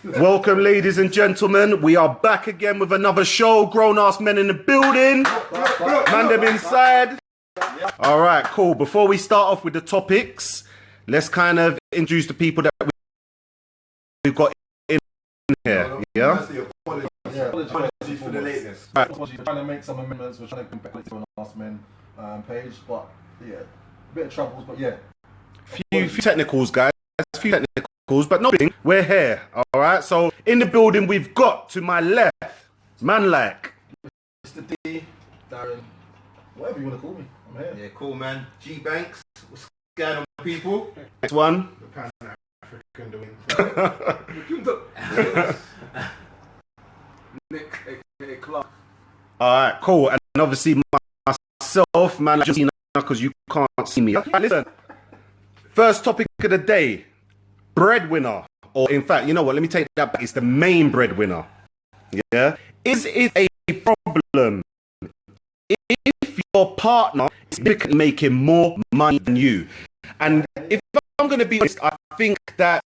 Welcome, ladies and gentlemen. We are back again with another show. Grown-ass men in the building. Man them inside. All right, cool. Before we start off with the topics, let's kind of introduce the people that we've got in here. Yeah? Apologies for the lateness. Right. We're trying to make some amendments. We're trying to compare it to an Arse men page, but yeah, a bit of troubles, but yeah. Few technicals, guys. Few technicals, but nothing. We're here. All right. So in the building, we've got to my left, man like Mr. D, Darren, whatever you want to call me, I'm here. Yeah, cool, man. G Banks, what's going on, people? next one. The Pan-African doing. Nick, aka Clark. All right, cool. And obviously myself, man, like, just because you can't see me. Right, listen. First topic of the day: breadwinner, or in fact, you know what? Let me take that back. It's the main breadwinner. Yeah. Is it a problem if your partner is making more money than you? And if I'm going to be honest, I think that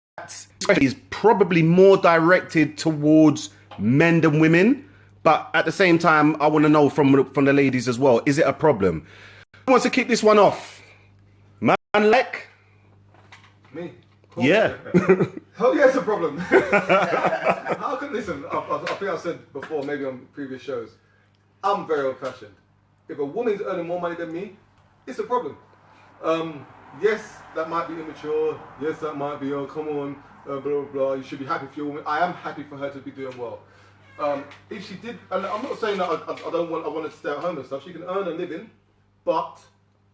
is probably more directed towards men than women. But at the same time, I want to know from the ladies as well. Is it a problem? Who wants to kick this one off? Man like? Me? Cool. Yeah. Hell yeah, it's a problem. How can, listen, I think I said before, maybe on previous shows, I'm very old fashioned. If a woman's earning more money than me, it's a problem. Yes, that might be immature. Yes, that might be, oh, come on, blah, blah, blah. You should be happy for your woman. I am happy for her to be doing well. If she did, and I'm not saying that I want her to stay at home and stuff. She can earn a living, but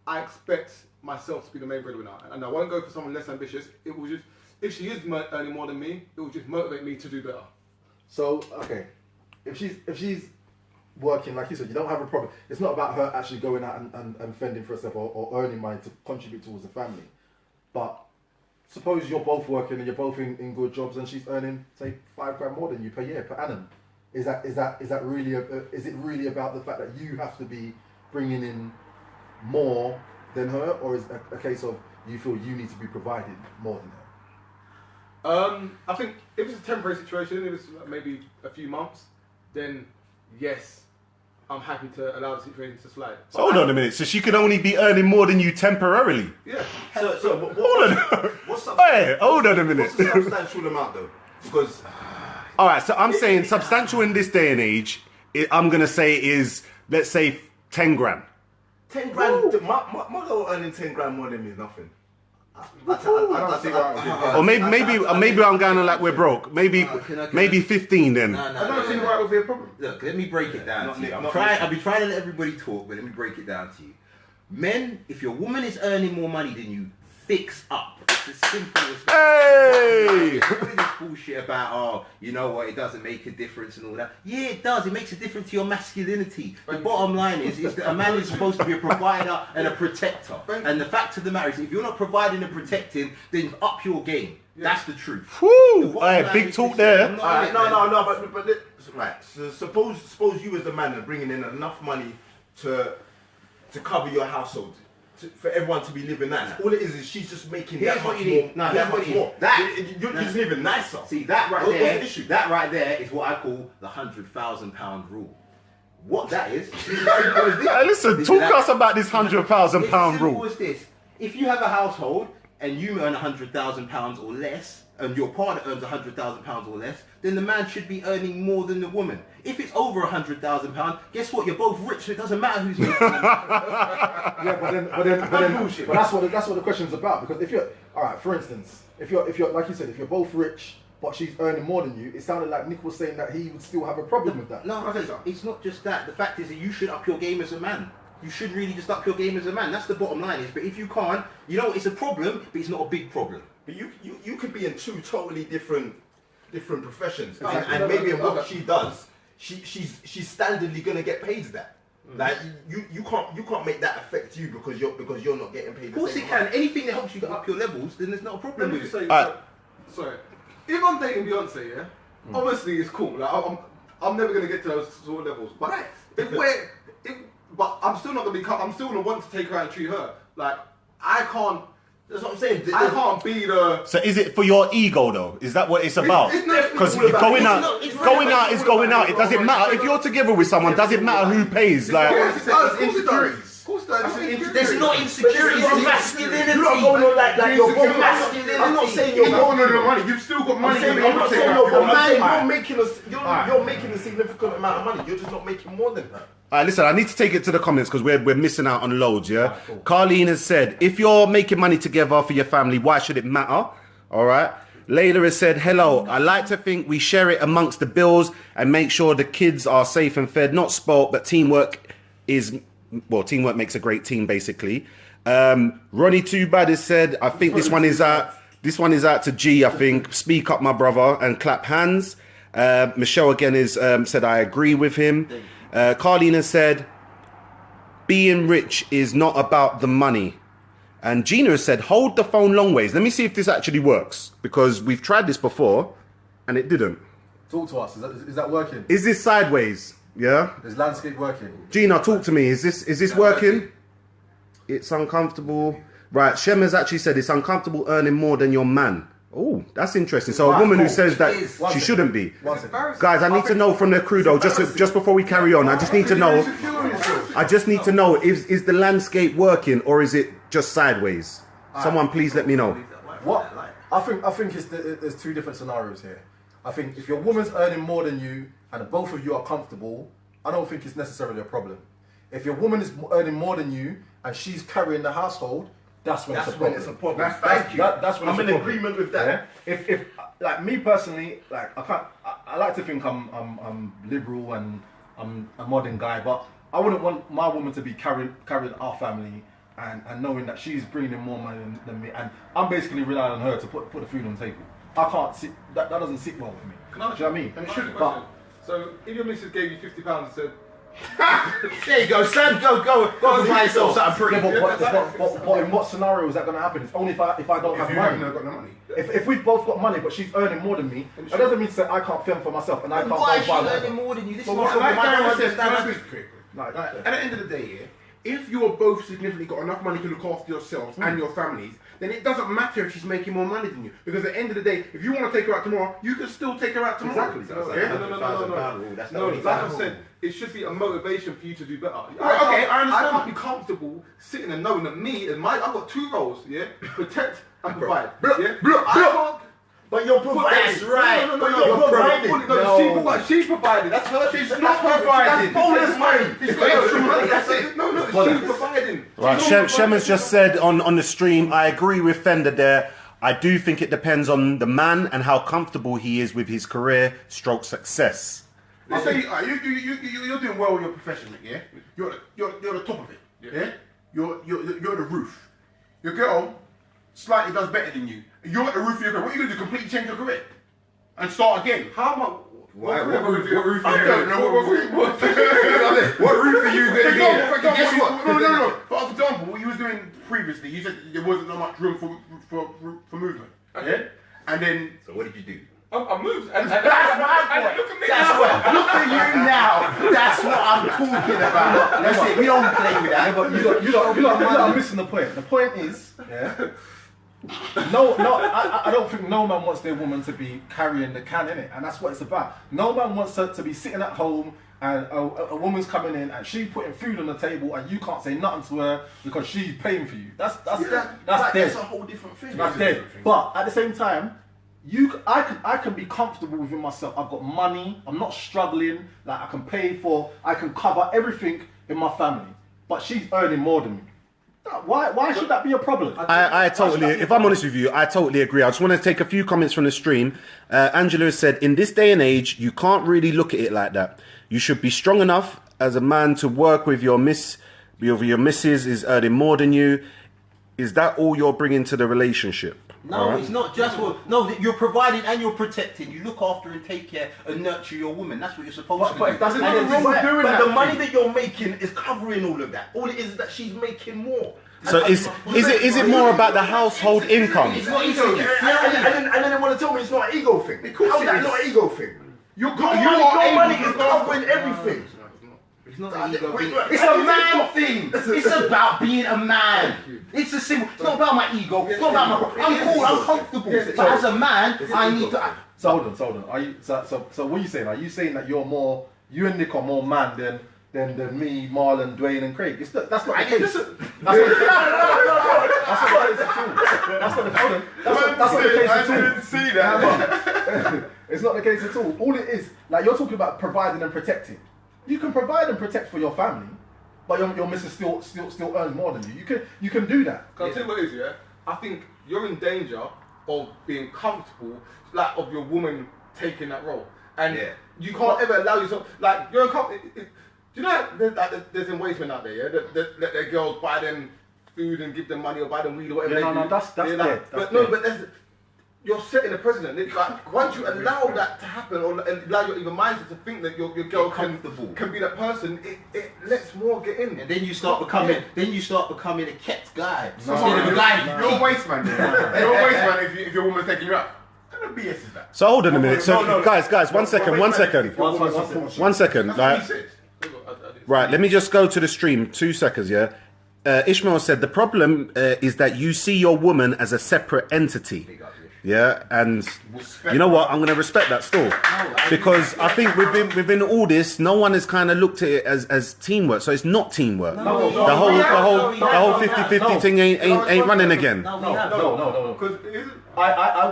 I expect myself to be the main breadwinner, and I won't go for someone less ambitious. It will just, if she is earning more than me, it will just motivate me to do better. So, okay, if she's working, like you said, you don't have a problem. It's not about her actually going out and fending for herself or earning money to contribute towards the family. But suppose you're both working and you're both in good jobs and she's earning, say, £5 more than you per year, per annum. Is that really is it really about the fact that you have to be bringing in more than her, or is it a case of you feel you need to be providing more than her? I think if it's a temporary situation, if it's maybe a few months, then yes, I'm happy to allow the situation to slide. So hold on a minute. So she could only be earning more than you temporarily? Yeah. So Hold on a minute. What's the substantial amount, though? Because... All right, so I'm saying substantial in this day and age, I'm going to say is, let's say, 10 grand. 10 grand, my girl earning 10 grand more than me is nothing. I don't see why. Or maybe I'm going on like we're broke. Maybe 15 then. I don't see why it would be a problem. Look, let me break it down to you. I've been trying to let everybody talk, but let me break it down to you. Men, if your woman is earning more money than you, fix up. It's as simple as that. Hey! All this bullshit about, oh, you know what, it doesn't make a difference and all that. Yeah, it does. It makes a difference to your masculinity. The bottom line is that a man is supposed to be a provider and a protector. And the fact of the matter is, if you're not providing and protecting, then up your game. Yeah. That's the truth. Whew! Alright, big talk there. Right. So suppose you as the man are bringing in enough money to cover your household. For everyone to be living nice. All it is she's just making that much more. No, that much more. You're just living nicer. See, that right there. What's the issue? That right there is what I call the £100,000 rule. What that is? Listen, talk us about this £100,000 rule. What is this? If you have a household and you earn £100,000 or less, and your partner earns £100,000 or less, then the man should be earning more than the woman. If it's over £100,000, guess what? You're both rich, so it doesn't matter who's making it. Yeah, but that's what the question's about. Because if you're, all right, for instance, if you're like you said, if you're both rich but she's earning more than you, it sounded like Nick was saying that he would still have a problem with that. No, it's not just that. The fact is that you should up your game as a man. You should really just up your game as a man. That's the bottom line. But if you can't, you know, it's a problem, but it's not a big problem. But you could be in two totally different professions, Exactly. and maybe in what she does, she's standardly gonna get paid that. Like you can't make that affect you because you're not getting paid. Of course it can. Anything that helps you get up your levels, then there's not a problem with it. Sorry. If I'm dating Beyonce, yeah, obviously it's cool. Like I'm never gonna get to those sort of levels. But Right. but I'm still not gonna I'm still gonna want to take her out and treat her. Like I can't That's what I'm saying. I can't be the. So is it for your ego though? Is that what it's about? It's not Because all about- going it's out, not- it's going really out is going out. It doesn't matter if you're together with someone. Does it matter who pays? Like, Insecurities. Of course, There's not insecurities, it's masculinity. You lot going on like you're both masculinity. I'm not saying you're going on the money. You've still got money. I'm not saying you're Alright. you're making a significant amount of money. You're just not making more than that. Alright, listen, I need to take it to the comments because we're missing out on loads, yeah? Carlene has said, if you're making money together for your family, why should it matter? Alright? Layla has said, hello, I like to think we share it amongst the bills and make sure the kids are safe and fed, not spoilt, but teamwork makes a great team, basically. Ronnie Too Bad has said, I think this one is out to G, I think. Speak up, my brother, and clap hands. Michelle again is said, I agree with him. Carlene has said, being rich is not about the money. And Gina has said, hold the phone long ways. Let me see if this actually works, because we've tried this before and it didn't. Talk to us. Is that working? Is this sideways? Yeah? Is landscape working? Gina, talk to me. Is this working? It's uncomfortable. Right, Shem has actually said it's uncomfortable earning more than your man. Oh, that's interesting. So a woman who says that she shouldn't be. Guys, I need to know from the crew though, just before we carry on, I just need to know, is the landscape working or is it just sideways? Someone please let me know. What? I think there's two different scenarios here. I think if your woman's earning more than you and both of you are comfortable, I don't think it's necessarily a problem. If your woman is earning more than you and she's carrying the household, that's when it's a problem. That's when I'm it's in a problem. agreement with that. Yeah? If like me personally, like I like to think I'm liberal and I'm a modern guy, but I wouldn't want my woman to be carrying our family and knowing that she's bringing in more money than me, and I'm basically relying on her to put the food on the table. I can't sit. That doesn't sit well with me. Can I, do you know what I mean? And it should question. So if your missus gave you £50 and said, there you go, son. Go buy yourself something pretty. But in what scenario is that going to happen? It's only if I don't have money. Got no money. If we've both got money, but she's earning more than me, that doesn't mean to say I can't fend for myself and I can't Why buy is she whatever. earning more than you? This is But not like something I don't Darren says, understand. like, at the end of the day, yeah, if you're both significantly got enough money to look after yourselves and your families, then it doesn't matter if she's making more money than you. Because at the end of the day, if you want to take her out tomorrow, you can still take her out tomorrow. Exactly. No, like I said, it should be a motivation for you to do better. I understand. I can't be comfortable sitting and knowing that I've got two roles, yeah? Protect and provide. Yeah? But you're providing. That's right. No, But you're providing. No, she's providing. That's her. She's not providing. That's bonus money. She's got extra money. That's it. No, she's providing. Right, Shem has just said on the stream, I agree with Fender there. I do think it depends on the man and how comfortable he is with his career stroke success. I'll say you're doing well in your profession, mate, yeah? You're the top of it, yeah? You're the roof. Your girl slightly does better than you. You're at the roof of your career. What are you going to do? Completely change your career? And start again? How much? What roof I don't know. What roof are you going to be? Guess what? No. For example, what you was doing previously, you said there wasn't that much room for movement. Okay. Yeah? And then... So what did you do? I moved. That's my point. Look at me That's now. what. Look at you now. That's what I'm talking about. That's it. We don't play with that. But you are missing the point. The point is, yeah. I don't think no man wants their woman to be carrying the can in it, and that's what it's about. No man wants her to be sitting at home and a woman's coming in and she's putting food on the table and you can't say nothing to her because she's paying for you. That's dead. That's a whole different thing. That's dead. But at the same time, I can be comfortable within myself. I've got money. I'm not struggling. Like I can cover everything in my family. But she's earning more than me. Why should that be a problem? I totally, if I'm honest with you, I totally agree. I just want to take a few comments from the stream. Angela has said, in this day and age, you can't really look at it like that. You should be strong enough as a man to work with your missus is earning more than you. Is that all you're bringing to the relationship? No, it's not just what. No, you're providing and you're protecting. You look after and take care and nurture your woman. That's what you're supposed to do. But nothing wrong with doing that. But the money that you're making is covering all of that. All it is that she's making more. So is it more about the household income? It's not ego. And then they want to tell me it's not an ego thing. How's that not an ego thing? Your money is covering everything. It's not an ego Wait, thing. wait, It's a man thing. It's about being a man. It's a simple. It's not about my ego. It's not about my. I'm cool. I'm comfortable. But as a man, I need to. So hold on. Are you so what are you saying? Are you saying that you and Nick are more man than me, Marlon, Dwayne, and Craig? That's not the case. That's not the case at all. I didn't see that. It's not the case at all. All it is, like you're talking about providing and protecting. You can provide and protect for your family, but your missus still earns more than you. You can do that. Can I tell you what it is, yeah? I think you're in danger of being comfortable, like of your woman taking that role. And you can't ever allow yourself, like, you're uncomfortable. Do you know there's them wastemen out there, yeah? That let their girls buy them food and give them money or buy them weed or whatever. Yeah, no, that's like, dead. But you're setting a precedent. It's like, once you allow that to happen, or allow your even mindset to think that your girl can be that person, it lets more get in. And then you start becoming a kept guy. You're a waste man. You're a waste man if your woman's taking you out. What kind of BS is that? So hold on a minute. So guys, one second. One One second. That's what Like, he said. right, let me just go to the stream. 2 seconds, yeah. Ishmael said the problem is that you see your woman as a separate entity. Yeah, and you know what? I'm going to respect that still, because I think within all this, no one has kind of looked at it as teamwork. So it's not teamwork. The whole 50-50 thing ain't running again. No. Because I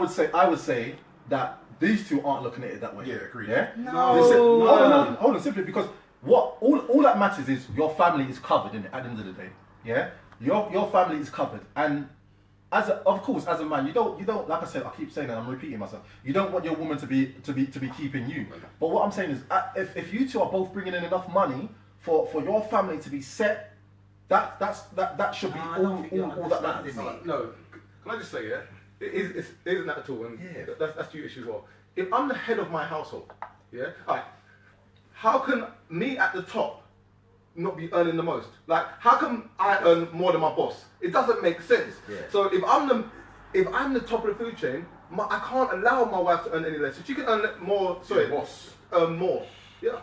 would say that these two aren't looking at it that way. Yeah, agreed. Yeah. No. Hold on. Simply because all that matters is your family is covered at the end of the day. Yeah. Your family is covered, and of course, as a man, you don't like I said, I keep saying that, I'm repeating myself. You don't want your woman to be keeping you. But what I'm saying is, if you two are both bringing in enough money for your family to be set, that should be all that matters. No, can I just say, yeah, it isn't that at all, and that's your issue as well. If I'm the head of my household, yeah, alright, how can me at the top not be earning the most? Like, how come I earn more than my boss? It doesn't make sense. Yeah. So if I'm the top of the food chain, I can't allow my wife to earn any less. If she can earn more, more. Yeah.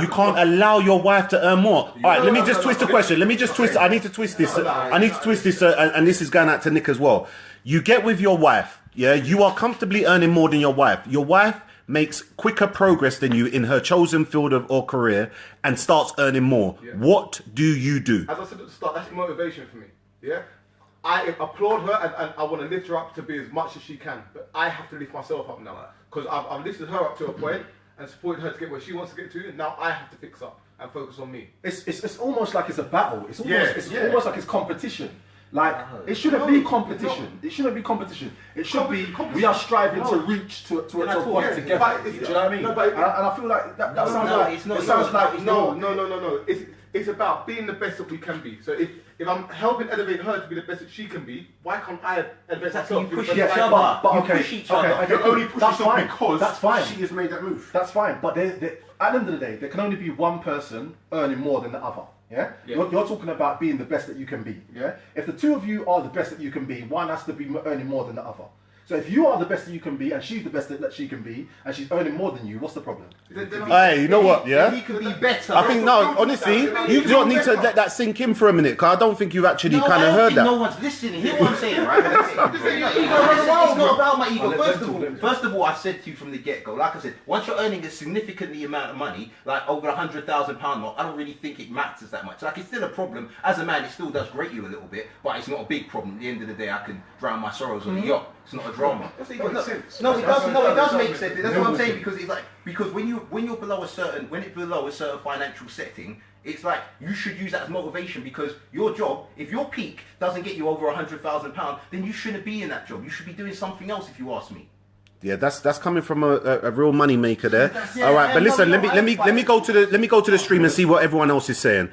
You can't allow your wife to earn more. All right, let me just twist the question. Let me just twist. I need to twist this. And this is going out to Nick as well. You get with your wife. Yeah, you are comfortably earning more than your wife. Your wife makes quicker progress than you in her chosen field or career and starts earning more. Yeah. What do you do? As I said at the start, that's motivation for me. Yeah, I applaud her and I want to lift her up to be as much as she can. But I have to lift myself up now because I've lifted her up to a point and supported her to get where she wants to get to. Now I have to fix up and focus on me. It's almost like it's a battle. It's almost like it's competition. Like, it shouldn't be competition. It shouldn't be competition. It should be we are striving to reach to a point together. Do you know what I mean? And I feel like that sounds like no. It's about being the best that we can be. So if I'm helping elevate her to be the best that she can be, why can't I elevate myself? You push each other. But okay, push each other. You're only pushing because that's fine. She has made that move. That's fine. But at the end of the day, there can only be one person earning more than the other. Yeah? You're talking about being the best that you can be. Yeah. If the two of you are the best that you can be, one has to be earning more than the other. So if you are the best that you can be, and she's the best that she can be, and she's earning more than you, what's the problem? Hey, you know what? Yeah. He can be better. I think honestly, you don't need to let that sink in for a minute, because I don't think you've actually kind of heard that. No one's listening. Hear what I'm saying, right? It's not about my ego. First of all, I said to you from the get-go, like I said, once you're earning a significantly amount of money, like over £100,000 mark, I don't really think it matters that much. Like, it's still a problem. As a man, it still does grate you a little bit, but it's not a big problem. At the end of the day, I can drown my sorrows on the yacht. It's not a drama. That makes sense. No, it does make sense. That's what I'm saying, because it's like, because when it's below a certain financial setting, it's like you should use that as motivation, because your job, if your peak doesn't get you over £100,000, then you shouldn't be in that job. You should be doing something else, if you ask me. Yeah, that's coming from a real money maker there. All right, but listen, let me go to the stream and see what everyone else is saying.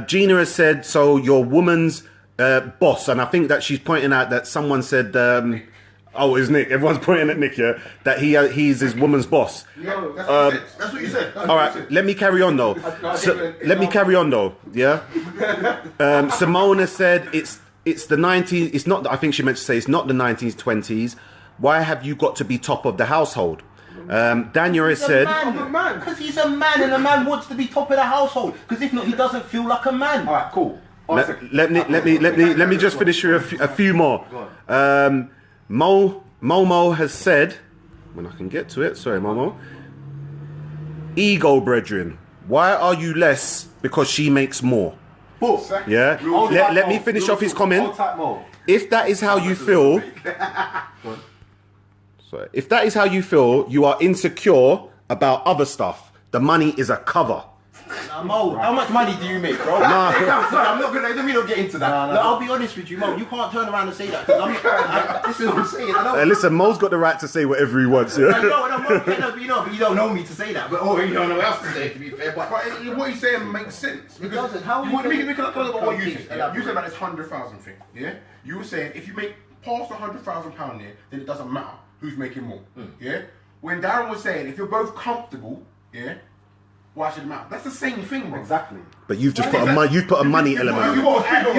Gina has said, so your woman's boss, and I think that she's pointing out that someone said. Oh, it's Nick. Everyone's pointing at Nick, yeah? That he's his woman's boss. No, that's what you said. All right, let me carry on though. Yeah? Simona said it's the 19... It's not... I think she meant to say it's not the 1920s. Why have you got to be top of the household? Daniel has said. I'm a man. Because he's a man, and a man wants to be top of the household. Because if not, he doesn't feel like a man. All right, cool. Let me just finish with a few more. Momo has said, when I can get to it. Sorry, Momo. Ego, brethren. Why are you less because she makes more? Yeah. Let me finish off his comment. If that is how you feel, sorry, if that is how you feel, you are insecure about other stuff. The money is a cover. Mo, how much money do you make, bro? I'm not gonna. Let me not get into that. No, I'll be honest with you, Mo. You can't turn around and say that because this is what I'm saying. I don't. Listen, Mo's got the right to say whatever he wants. Yeah. But you don't know me to say that. But you don't know what else to say. To be fair, but what you're saying makes sense. Because we can talk about what you said. You said about this 100,000 thing. Yeah. You were saying if you make past £100,000 there, then it doesn't matter who's making more. Yeah. When Darren was saying if you're both comfortable, yeah. Why should it matter? That's the same thing, bro. Exactly. But you've just put a money element on it. I agree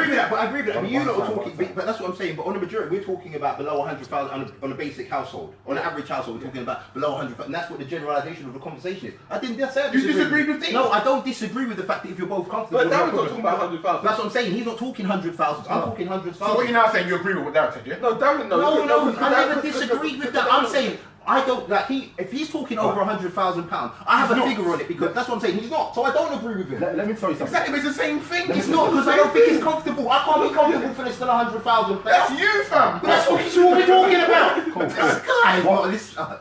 with that. But I agree with that. I mean, you lot are talking, but that's what I'm saying. But on the majority, we're talking about below 100,000 on a basic household. On an average household, we're talking about below 100,000. And that's what the generalisation of the conversation is. I didn't say I disagree. You disagree with things? No, I don't disagree with the fact that if you're both comfortable. But Darren's not talking about 100,000. That's what I'm saying. He's not talking 100,000. I'm talking 100,000. So what you're now saying, you agree with what Darren said, yeah? No, Darren, No, I never disagreed with that. I'm saying I don't like if he's talking over £100,000, I have a figure on it because that's what I'm saying. He's not, so I don't agree with him. Let me tell you something. Exactly, it's the same thing. It's not because I don't think it's comfortable. I can't be comfortable for less than £100,000. That's you, fam. That's what we're talking about. This guy.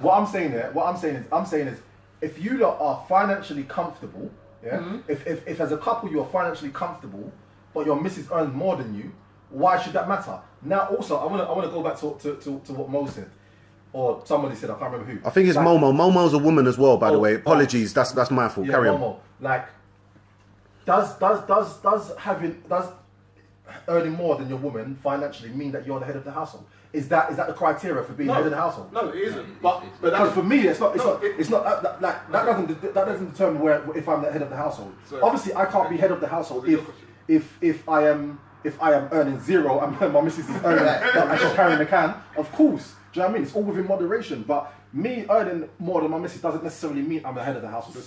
What I'm saying is, if you lot are financially comfortable, yeah. If as a couple you are financially comfortable, but your missus earns more than you, why should that matter? Now, also, I want to go back to what Mo said. Or somebody said, I can't remember who. I think it's like, Momo. Momo's a woman as well, by the way. Apologies, that's my fault. Yeah, Carry Momo. on. Like, does earning more than your woman financially mean that you're the head of the household? Is that the criteria for being head of the household? No, it isn't. But for me, it's not that doesn't determine if I'm the head of the household. Sorry. Obviously, I can't be head of the household if I am earning zero and my missus is earning that she's carrying the can. Of course. Do you know what I mean? It's all within moderation, but me earning more than my missus doesn't necessarily mean I'm the head of the household. There's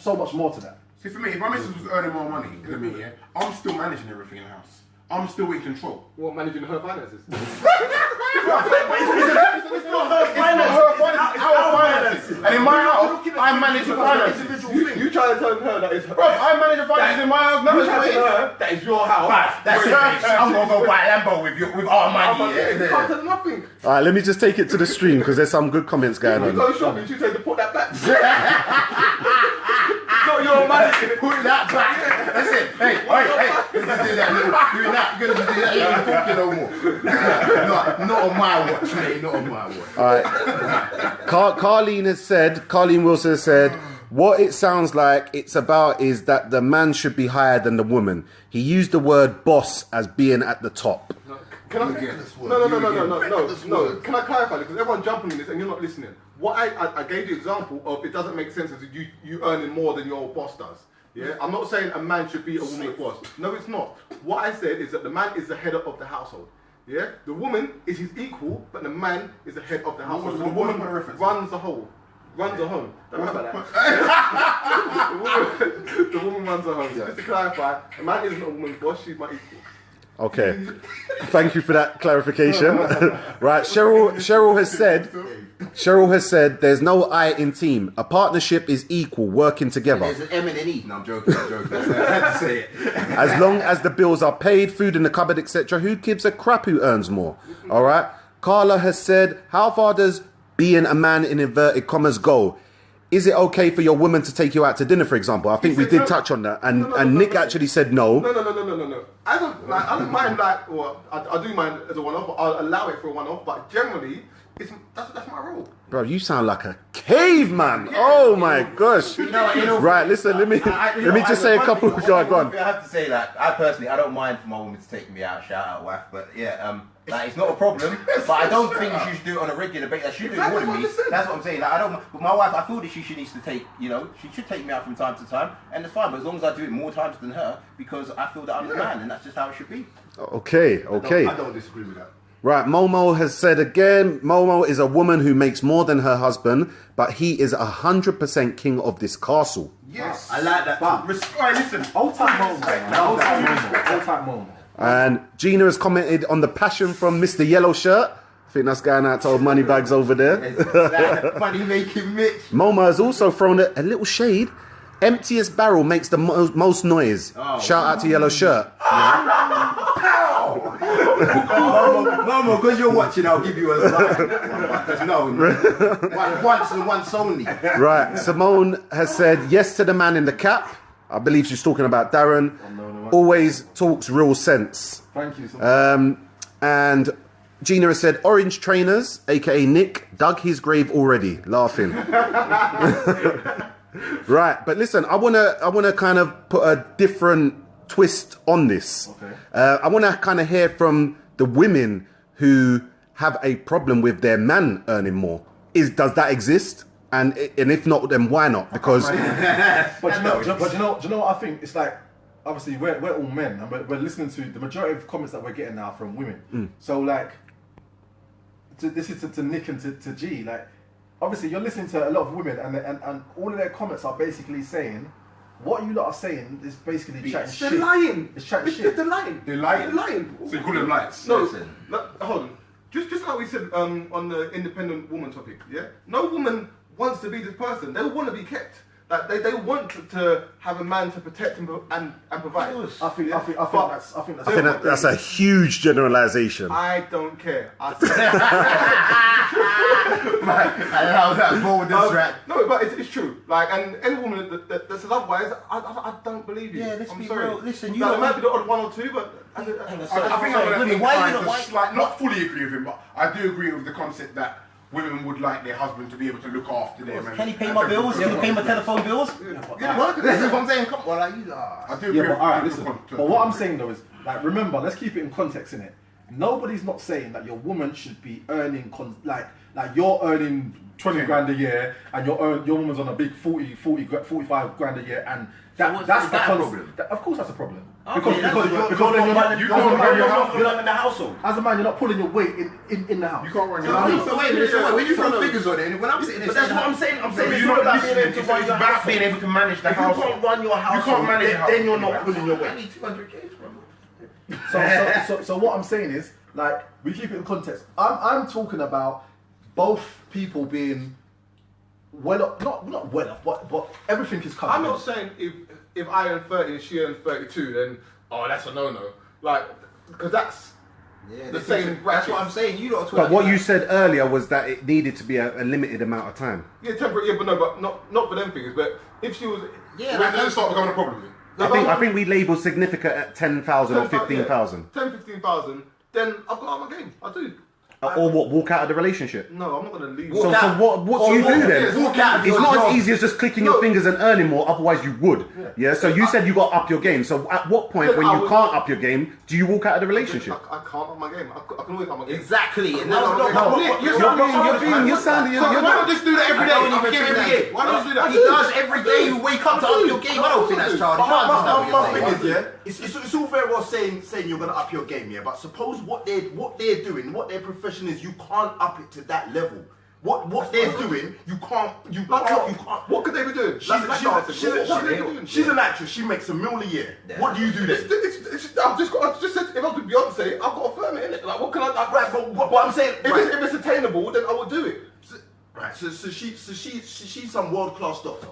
so much more to that. See, for me, if my missus was earning more money than me, yeah, I'm still managing everything in the house. I'm still in control. What, managing her finances? It's not her finances, it's our finances. And in my house, I manage the finances. You trying to tell her that it's her. Bro, I manage the finances in my house. No, You trying to tell her that is your house. That's it. I'm gonna go buy a Lambo with our money. You can't tell her nothing. All right, let me just take it to the stream because there's some good comments going You on. go shopping, you say to put that back. Not your money. Put that back. That's it. Hey, let's do that. Doing that. You're gonna do that. You ain't talking no more. Not on my watch, mate. Not on my watch. All right. Carlene Wilson has said, what it sounds like it's about is that the man should be higher than the woman. He used the word boss as being at the top. Can I get this word? No. Can I clarify this? Because everyone's jumping in this and you're not listening. What I gave the example of it doesn't make sense as you earning more than your boss does. Yeah, I'm not saying a man should be a woman's boss. No, it's not. What I said is that the man is the head of the household. Yeah, the woman is his equal, but the man is the head of the household. So the woman runs the home. Don't remember that. the woman runs the home. Yeah. Just to clarify, a man isn't a woman's boss. She's my equal. Okay, thank you for that clarification. Right, Cheryl has said there's no I in team. A partnership is equal, working together. There's an M and an E. No, I'm joking. I had to say it. As long as the bills are paid, food in the cupboard, etc., who gives a crap who earns more? All right. Carla has said, how far does being a man in inverted commas go? Is it okay for your woman to take you out to dinner, for example? I think we did touch on that, and Nick actually said no. No. I don't mind that, or I do mind as a one-off, but I'll allow it for a one-off. But generally, that's my rule. Bro, you sound like a caveman. Yeah. Oh my gosh. Right, listen, let me just say a couple. Go on. I have to say that I personally, I don't mind for my woman to take me out. Shout out, wife. But yeah, like it's not a problem. But I don't think she should do it on a regular basis. She should do it more than me. That's what I'm saying. Like, I don't. But my wife, I feel that she needs to take. She should take me out from time to time, and it's fine. But as long as I do it more times than her, because I feel that I'm the man, and that's just how it should be. Okay. I don't disagree with that. Right, Momo has said again, Momo is a woman who makes more than her husband, but he is 100% king of this castle. Yes. I like that. But- Alright, listen. Old time moment. Old time moment. And Gina has commented on the passion from Mr. Yellow Shirt. I think that's going out to old Moneybags over there. Money making Mitch. Momo has also thrown a little shade. Emptiest barrel makes the most noise. Shout out to Yellow Shirt. Momo, because you're watching, I'll give you a line. Because no, once and once only. Right, Simone has said yes to the man in the cap. I believe she's talking about Darren. Always talks real sense. Thank you so much. And Gina has said orange trainers, aka Nick, dug his grave already. Laughing. Right, but listen, I wanna kind of put a different twist on this. Okay. I wanna kind of hear from the women who have a problem with their man earning more. Does that exist? And if not, then why not? Because But you know what I think? It's like, obviously we're all men and we're listening to the majority of comments that we're getting now from women. So like, this is to Nick and to G. Like, obviously you're listening to a lot of women and all of their comments are basically saying, what you lot are saying is basically chatting shit. They're lying. It's chatting shit. They're lying. They're lying. They're lying. So you call them lights? No, Listen. no, hold on. Just like we said on the independent woman topic, yeah? No woman wants to be this person. They want to be kept. Like they want to have a man to protect and provide. I think that's a huge generalization. I don't care. Allow that bold rap. No, but it's true. Like, and any woman that says otherwise, I don't believe you. Yeah, let's I'm be sorry. real. Listen, you Like, know, there might be the odd one or two, but I think I'm going to incline to not fully agree with him, but I do agree with the concept that women would like their husband to be able to look after them. Can he pay my bills? Can he pay my telephone bills? Yeah, This is what I'm saying. Come on, like you. I do agree Yeah, but with alright, listen. But what I'm saying though is, like, remember, let's keep it in context, innit? Nobody's not saying that your woman should be earning, like you're earning 20 grand a year and your woman's on a big 45 grand a year, and that's that a problem? Of course that's a problem. Okay, Because then you can't run your house. You're not in the household. as a man, you're not pulling your weight in the house. You can't run your So house. wait a minute, so when you throw figures on it, when I'm sitting there, But that's saying what I'm that- saying. I'm saying saying it's you're not not about being able listening. to It's run your about household. being able to manage the If you household. can't run your household, manage the then you're household. not pulling your I weight. need 200k from So what I'm saying is, like, we keep it in context. I'm talking about both people being well off, not well off, but everything is covered. I'm not saying if I earn 30 and she earns 32, then that's a no. Like, because that's the same bracket. That's what I'm saying. You lot are But what you said earlier was that it needed to be a limited amount of time. Yeah, temporary. Yeah, but not for them figures. But if she was, Yeah, When does it start becoming a problem? I think we label significant at 10,000 or 15,000. 10, 15,000, then I've got out my game. I do. Or what? Walk out of the relationship. No, I'm not gonna leave. So what do you do then? Walk out of It's your not job. as easy as just clicking your fingers and earning more. Otherwise, you would. Yeah. So you said you got to up your game. So at what point, when you can't up your game, do you walk out of the relationship? I can't up my game. I can always up my game. Exactly. And No, that's no, not no, what you're sounding. So why not just do that every day? I don't even Give think every that. day. Why not just do that? He does every day. You wake up to up your game. I don't think that's childish. I understand what My you're thing saying. is, it's all very well saying you're gonna up your game, yeah. But suppose what they're doing, what their profession is, you can't up it to that level. What they're doing, you can't. What could they be doing? She's an actress. She makes $1 million a year. What do you do then? I've just said if I could Beyonce, I've got to firm it in it. Like, what can I? Right, but what I'm saying, If it's attainable, then I would do it. right. So she's some world class doctor,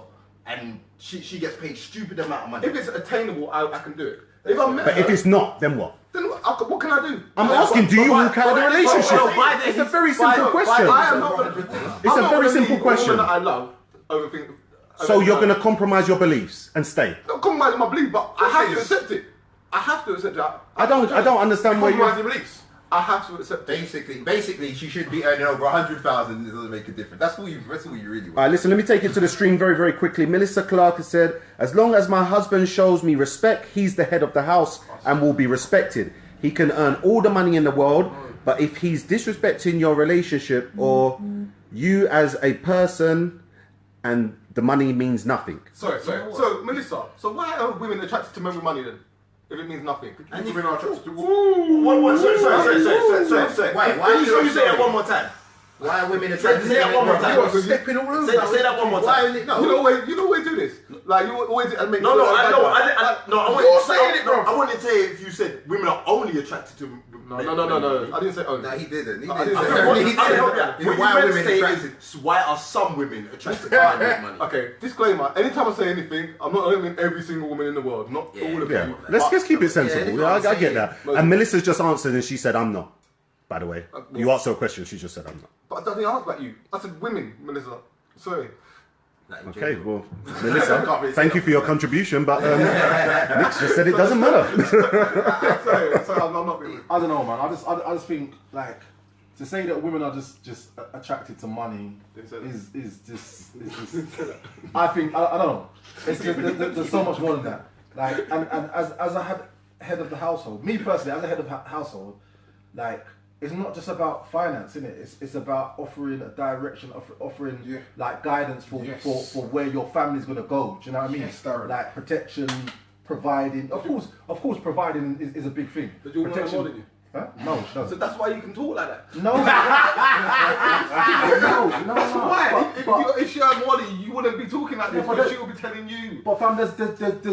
and she gets paid stupid amount of money. If it's attainable, I can do it. If I'm But if it's not, then what? then what can I do? I'm asking, do you walk out of the relationship? It's a very simple question. I am not gonna. It's a very simple question. That I love overthink. So you're going to compromise your beliefs and stay? not compromise my belief, but I have to accept it. I have to accept it. I don't understand where Compromise you. your beliefs. I have to accept it. Basically, she should be earning over 100,000. It doesn't make a difference. That's all you really want. All right, listen, let me take it to the stream very, very quickly. Melissa Clark has said, as long as my husband shows me respect, he's the head of the house and will be respected. He can earn all the money in the world, but if he's disrespecting your relationship or you as a person, and the money means nothing. Sorry. So Melissa, so why are women attracted to men with money then? if it means nothing. And Women are attracted to Sorry. Why you say that one more time? Why are women attracted? Say that one more time. Stepping all over. Say that one more time. You know always do this. Like you always make. No, I know. I wouldn't say if you said women are only attracted to. No. I didn't say only. No, he didn't. I didn't say only. Why are women attracted? Why are some women attracted to make money? Okay, disclaimer. Anytime I say anything, I don't mean every single woman in the world. Not all of Yeah, them. let's keep it sensible. Yeah, I get that. And Melissa's just answered, and she said, "I'm not." By the way, you asked her a question. She just said, "I'm not." But I didn't ask about you. I said women, Melissa. Sorry. Okay, well, Melissa, thank you for your contribution, but Nick just said it doesn't matter. sorry, I'm not being. I don't know, man. I just think like to say that women are just attracted to money is just. I think I don't know. It's just, there's so much more than that. Like and as a head of the household, me personally as a head of household, like. It's not just about finance, isn't it? It's about offering a direction, offering like guidance for where your family's gonna go. Do you know what I mean? Yes, thoroughly. Like protection, providing. Of course, providing is a big thing. Did you want more than you? Huh? No, she So doesn't. that's why you can talk like that. No. no. Why? But- If she had more than you wouldn't be talking like this. but Because she would be telling you. But fam, there's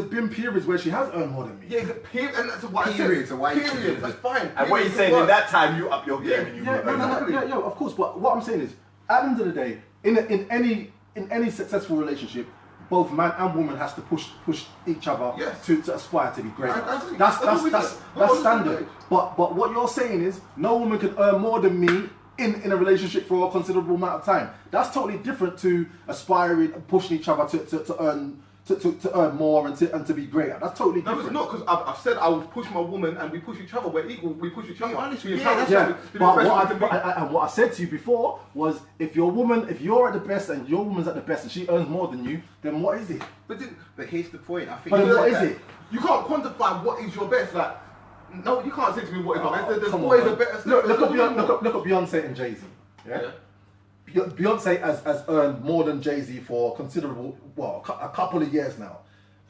been periods where she has earned more than me. Yeah, period, and that's what Period, I so why you said. saying Period, it? that's fine. And what you're saying in that time, you up your game and you. Yeah, of course. But what I'm saying is, at the end of the day, in any successful relationship, both man and woman has to push each other Yes. to aspire to be great. I agree. That's That's what we that's do. that's standard. But what you're saying is, no woman can earn more than me in a relationship for a considerable amount of time. That's totally different to aspiring and pushing each other to earn. To earn more and to be greater. That's totally No, different. it's not, because I've said I will push my woman and we push each other. We're equal, we push each other. But what I said to you before was, if you're at the best and your woman's at the best and she earns more than you, then what is it? But here's the point. I think. But then what is it? You can't quantify what is your best. Like, no, you can't say to me what is my best. There's Come always on, a better. look at Beyonce and Jay-Z. Yeah? Beyonce has earned more than Jay-Z for considerable, a couple of years now.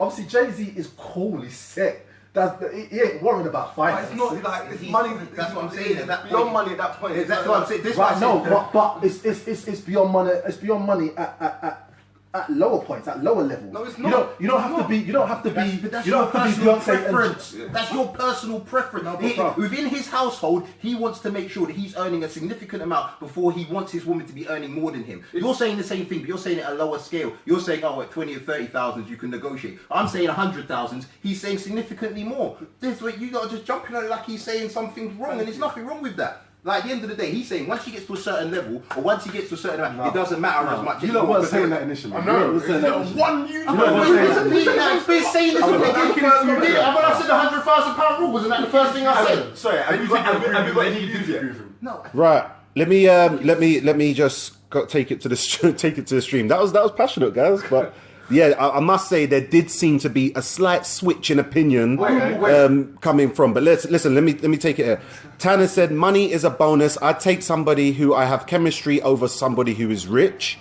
Obviously, Jay-Z is cool, he's set. He ain't worried about But finance. it's not like it's money. That's what I'm saying. At that Beyond point, money at that point. That's what I'm saying. This Right, is no, what I'm saying. but it's beyond money. It's beyond money at lower points, at lower levels. No, it's not. You don't have to be. You don't have to be. But that's You your don't have to be personal Beyonce preference. and. That's your personal preference. No, but bro. Within his household, he wants to make sure that he's earning a significant amount before he wants his woman to be earning more than him. You're saying the same thing, but you're saying it at a lower scale. You're saying, oh, at 20 or 30,000 you can negotiate. I'm saying 100,000. He's saying significantly more. This way, you gotta just jump in on it like he's saying something wrong, and there's nothing wrong with that. Like, at the end of the day, he's saying once he gets to a certain level, or once he gets to a certain amount, it doesn't matter as much. You know what I'm saying that initially. I know. You saying that initially. One you. You know what I'm saying? He's been saying this from the beginning. When I said the £100,000 rule, wasn't that the first thing I said? Sorry, have you got any views yet? No. Right. Let me just take it to the stream. That was passionate, guys. But yeah, I must say there did seem to be a slight switch in opinion coming from. But listen. Let me take it here. Tanner said, "Money is a bonus. I take somebody who I have chemistry over somebody who is rich."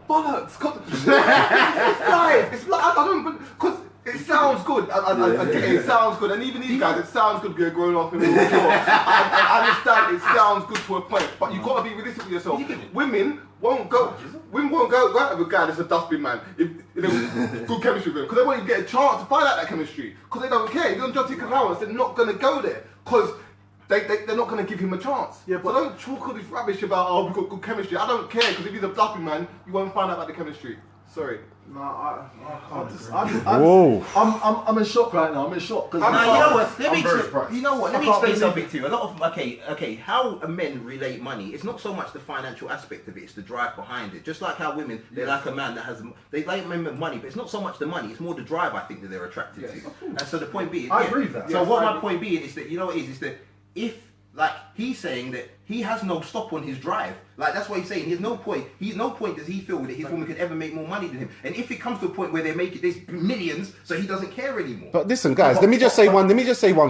Bollocks. It's live. It's like I don't because. It sounds good. I get it. It sounds good, and even these guys, it sounds good being grown up and mature. I understand. It sounds good to a point, but you got to be realistic with yourself. Women won't go out with a guy that's a dustbin man if there's good chemistry with him, because they won't even get a chance to find out that chemistry, because they don't care. If you're on job seeker allowance, they're not going to go there because they're not going to give him a chance. Yeah, but don't talk all this rubbish about we've got good chemistry. I don't care, because if he's a dustbin man, you won't find out about the chemistry. Sorry. No, I can't. I'm in shock right now. I'm in shock because You know what? Let me surprised. you know what? Let me I can't explain believe something to you. A lot of okay. How men relate money? It's not so much the financial aspect of it; it's the drive behind it. Just like how women they like a man that has they like men with money, but it's not so much the money; it's more the drive I think that they're attracted to. And so the point being, I agree with that. So Yes, what I my agree. point being is that you know what it is that if like he's saying that he has no stop on his drive. Like that's what he's saying. There's no point. No point does he feel that his woman could ever make more money than him. And if it comes to a point where they make it, there's millions, so he doesn't care anymore. But listen, guys, let me just say one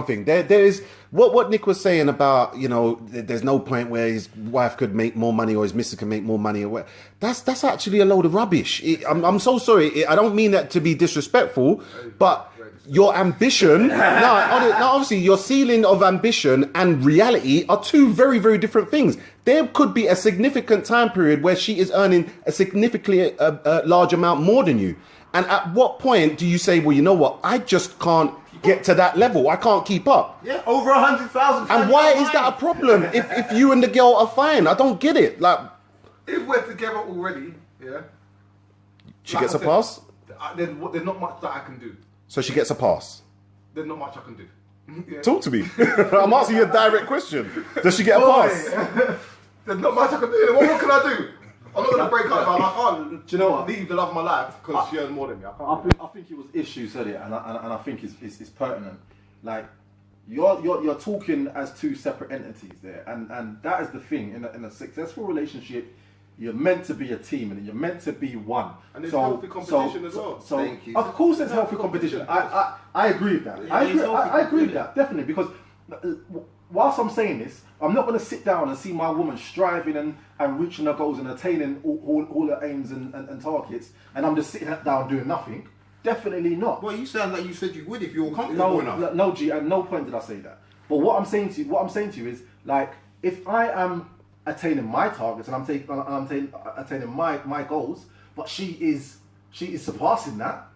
thing. There is what Nick was saying about, you know, there's no point where his wife could make more money or his missus can make more money or what. That's actually a load of rubbish. I'm so sorry. I don't mean that to be disrespectful, but your ambition, obviously your ceiling of ambition and reality are two very, very different things. There could be a significant time period where she is earning a significantly large amount more than you. And at what point do you say, well, you know what, I just can't get to that level. I can't keep up. Yeah, over 100,000. And why is that a problem if you and the girl are fine? I don't get it. Like, if we're together already, yeah. She gets a pass? Then there's not much that I can do. So she gets a pass? There's not much I can do. Yeah. Talk to me. I'm asking you a direct question. Does she get a pass? There's not much I can do. What can I do? I'm not going to break up, man. I can't Do you know what? leave the love of my life because she earns more than me. I think it was Ish said it, and I think it's pertinent. Like, you're talking as two separate entities there, and that is the thing. In a successful relationship, you're meant to be a team, and you're meant to be one. And there's healthy competition as well. So Thank you. of course, there's healthy competition. I agree with that. I agree with that definitely, because whilst I'm saying this, I'm not going to sit down and see my woman striving and reaching her goals and attaining all her aims and targets, and I'm just sitting down doing nothing. Definitely not. Well, you sound like you said you would if you were comfortable enough. No, G, at no point did I say that. But what I'm saying to you is, like, if I am attaining my targets and I'm attaining my goals, but she is surpassing that,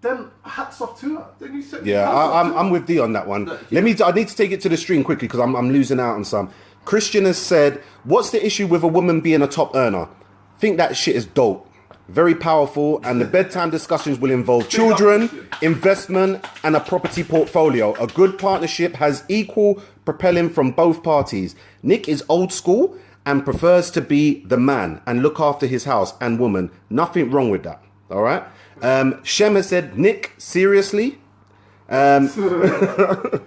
then hats off to her. Then you said Yeah, I'm with D on that one. I need to take it to the stream quickly because I'm losing out on some. Christian has said, what's the issue with a woman being a top earner? Think that shit is dope. Very powerful, and the bedtime discussions will involve children, investment, and a property portfolio. A good partnership has equal propelling from both parties. Nick is old school and prefers to be the man and look after his house and woman. Nothing wrong with that. All right. Shem has said, Nick, seriously? The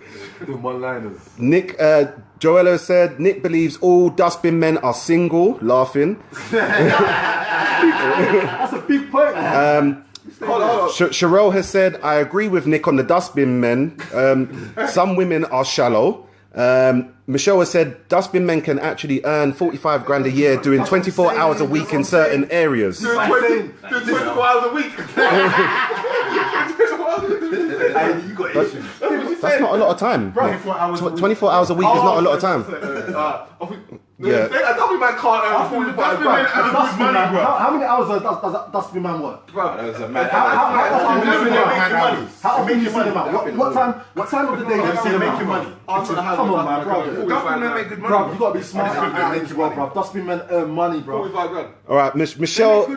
one-liners. Nick, Joella said, Nick believes all dustbin men are single, laughing. That's a big point. Hold on. Sherelle has said, I agree with Nick on the dustbin men. Some women are shallow. Michelle has said, dustbin men can actually earn 45 grand a year doing 24 hours a week in certain areas. Doing 24 hours a week. You got issues. That's not a lot of time. 24 hours a week is not a lot of time. Yeah. A dustbin man can't earn 45 grand. How many hours does that dustbin man work? Bro, How often do you see them out? What time of the day do you see them out? Come on, man, bro. dustbin men make good money. Bro, you gotta be smart as well, bro. Dustbin men earn money, bro. 45 grand. All right, Michelle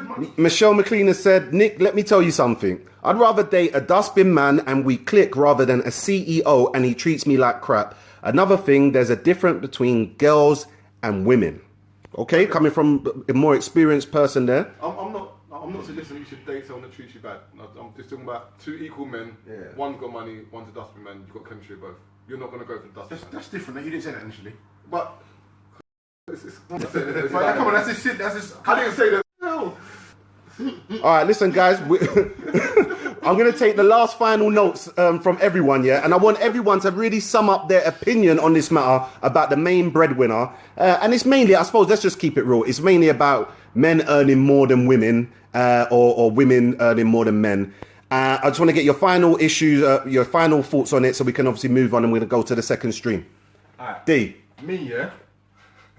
McLean has said, Nick, let me tell you something. I'd rather date a dustbin man and we click rather than a CEO and he treats me like crap. Another thing, there's a difference between girls and women. Okay, coming from a more experienced person there. I'm not suggesting you should date someone that treats you bad. I'm just talking about two equal men. Yeah. One's got money, one's a dustbin man. You've got chemistry with both. You're not going to go for the dustbin man. That's different. You didn't say that initially. But But come on, that's just shit. That's just. I didn't say that. No. All right, listen, guys. I'm going to take the last final notes from everyone, yeah? And I want everyone to really sum up their opinion on this matter about the main breadwinner. And it's mainly, I suppose, let's just keep it real. It's mainly about men earning more than women or women earning more than men. I just want to get your final issues, your final thoughts on it so we can obviously move on and we're going to go to the second stream. All right. D. Me, yeah?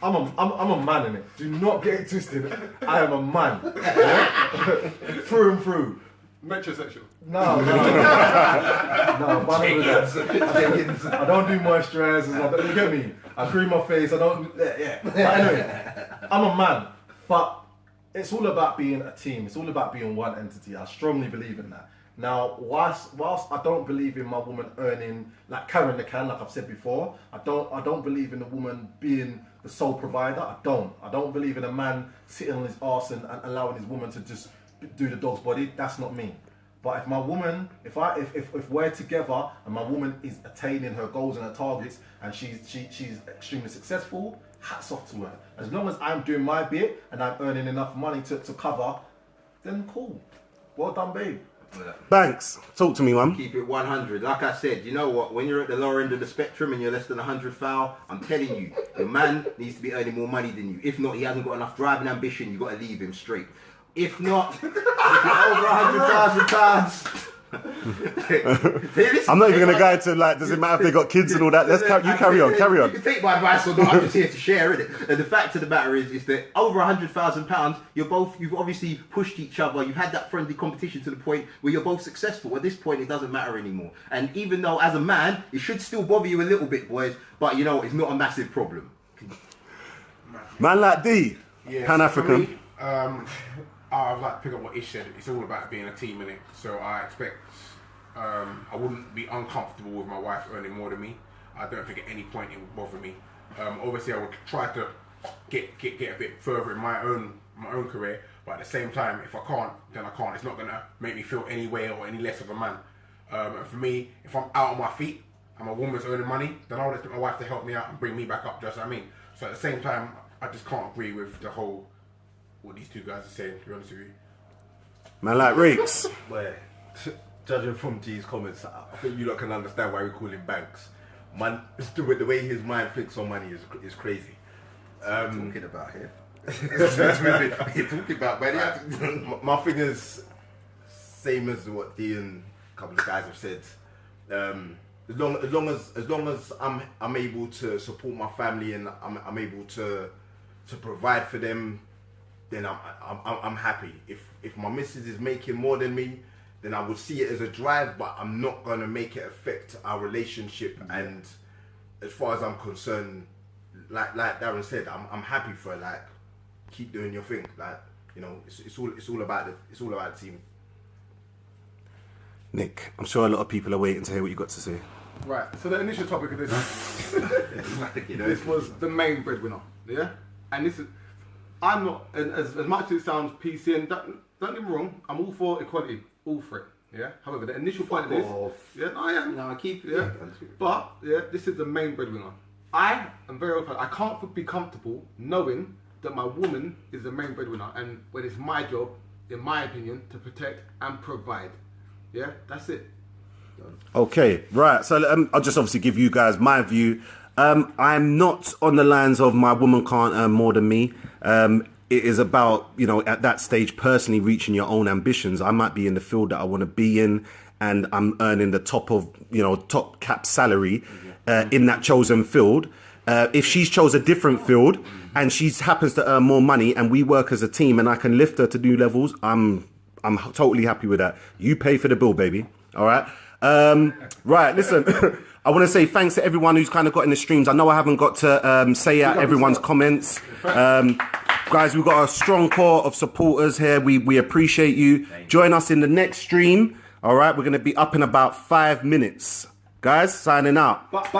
I'm a man in it. Do not get it twisted. I am a man. Yeah? Through and through. Metrosexual. No, but I don't do moisturizers. You get me? I cream my face. I don't. Yeah. But anyway, I'm a man. But it's all about being a team. It's all about being one entity. I strongly believe in that. Now, whilst I don't believe in my woman earning, like carrying the can, like I've said before, I don't believe in a woman being the sole provider. I don't believe in a man sitting on his arse and allowing his woman to just do the dog's body. That's not me. But if my woman, if we're together and my woman is attaining her goals and her targets and she's extremely successful, hats off to her. As long as I'm doing my bit and I'm earning enough money to cover, then cool. Well done, babe. Banks, talk to me, man. Keep it 100. Like I said, you know what? When you're at the lower end of the spectrum and you're less than 100 foul, I'm telling you, the man needs to be earning more money than you. If not, he hasn't got enough drive and ambition. You got to leave him straight. If not, if you're over £100,000, I'm not even going to go into like, does it matter if they got kids and all that? You carry on. You can take my advice or not. I'm just here to share it. And the fact of the matter is that over £100,000, you've obviously pushed each other. You've had that friendly competition to the point where you're both successful. At this point, it doesn't matter anymore. And even though as a man, it should still bother you a little bit, boys, but you know, it's not a massive problem. Man like D, Yeah, Pan-African. So for me, I'd like to pick up what Ish said. It's all about being a team, innit? So I expect I wouldn't be uncomfortable with my wife earning more than me. I don't think at any point it would bother me. Obviously, I would try to get a bit further in my own career, but at the same time, if I can't, then I can't. It's not gonna make me feel any way or any less of a man. And for me, if I'm out on my feet and my woman's earning money, then I'll expect my wife to help me out and bring me back up. Just what I mean. So at the same time, I just can't agree with the whole what these two guys are saying. To be honest with you. Man like Reeks. Well, judging from G's comments, I think you lot can understand why we call him Banks. Man, the way his mind thinks on money is crazy. Talking about here. You're talking about, man. My thing is same as what D and a couple of guys have said. As long as I'm able to support my family and I'm able to provide for them, then I'm happy. If my missus is making more than me, then I would see it as a drive, but I'm not gonna make it affect our relationship. And as far as I'm concerned, like Darren said, I'm happy for her, like keep doing your thing. Like, you know, it's all about the team. Nick, I'm sure a lot of people are waiting to hear what you got to say. Right, so the initial topic of this was the main breadwinner, yeah? And this is, I'm not, and as much as it sounds PC, and don't get me wrong, I'm all for equality, all for it, yeah? However, the initial point of this, yeah, I am. No, I keep it. Yeah, but, yeah, this is the main breadwinner. I am very open, I can't be comfortable knowing that my woman is the main breadwinner, and when it's my job, in my opinion, to protect and provide. Yeah, that's it. Okay, right. So I'll just obviously give you guys my view. I'm not on the lines of my woman can't earn more than me. It is about, you know, at that stage, personally reaching your own ambitions. I might be in the field that I want to be in, and I'm earning the top cap salary in that chosen field. If she's chose a different field and she happens to earn more money and we work as a team and I can lift her to new levels, I'm totally happy with that. You pay for the bill, baby. All right. Right. Listen, I want to say thanks to everyone who's kind of got in the streams. I know I haven't got to say out everyone's comments. Guys, we've got a strong core of supporters here. We appreciate you. Join us in the next stream. All right. We're going to be up in about 5 minutes. Guys, signing out. But.